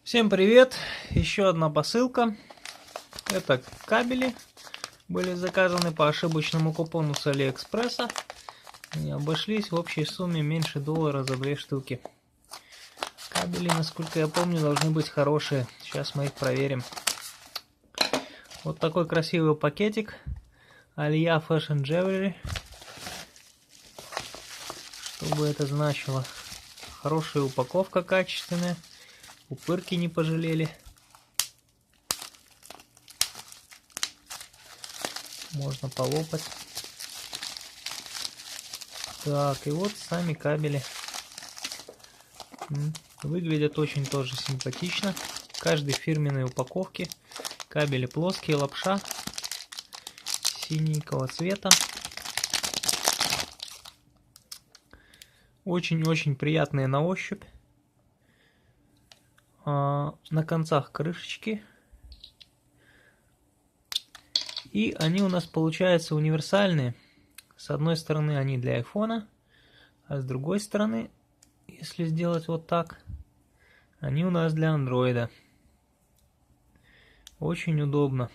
Всем привет! Еще одна посылка. Это кабели. Были заказаны по ошибочному купону с Алиэкспресса. И обошлись в общей сумме меньше $1 за 2 штуки. Кабели, насколько я помню, должны быть хорошие. Сейчас мы их проверим. Вот такой красивый пакетик. Alia Fashion Jewelry. Что бы это значило? Хорошая упаковка, качественная. Пупырки не пожалели. Можно полопать. Так, и вот сами кабели. Выглядят очень тоже симпатично. В каждой фирменной упаковке. Кабели плоские, лапша. Синенького цвета. Очень-очень приятные на ощупь. На концах крышечки. И они у нас получаются универсальные. С одной стороны они для айфона, а с другой стороны, если сделать вот так, они у нас для андроида. Очень удобно.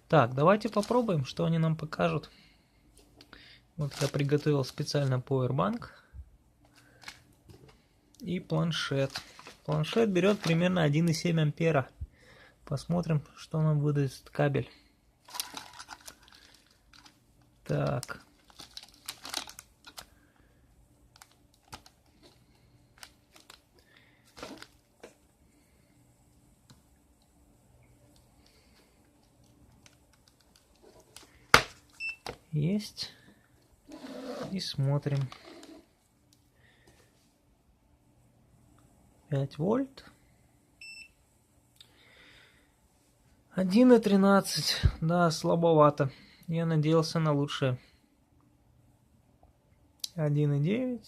Так, давайте попробуем, что они нам покажут. Вот я приготовил специально Powerbank и планшет. Планшет берет примерно 1,7 ампера. Посмотрим, что нам выдаст кабель. Так. Есть. И смотрим. 5 вольт. 1,13. Да, слабовато. Я надеялся на лучшее. 1,9.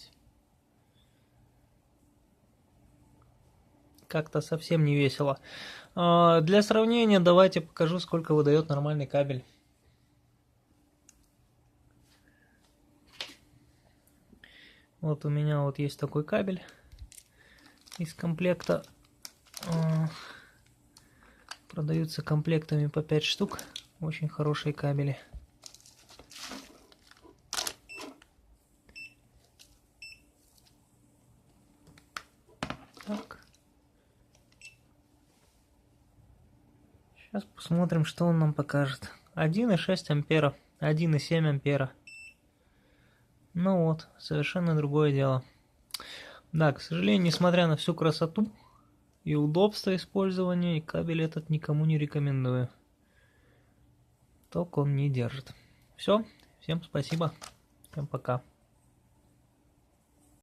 Как-то совсем не весело. Для сравнения давайте покажу, сколько выдает нормальный кабель. Вот у меня вот есть такой кабель из комплекта. Продаются комплектами по 5 штук. Очень хорошие кабели. Так. Сейчас посмотрим, что он нам покажет. 1,6 ампера. 1,7 ампера. Ну вот, совершенно другое дело. Да, к сожалению, несмотря на всю красоту и удобство использования, и кабель этот никому не рекомендую. Ток он не держит. Все, всем спасибо, всем пока.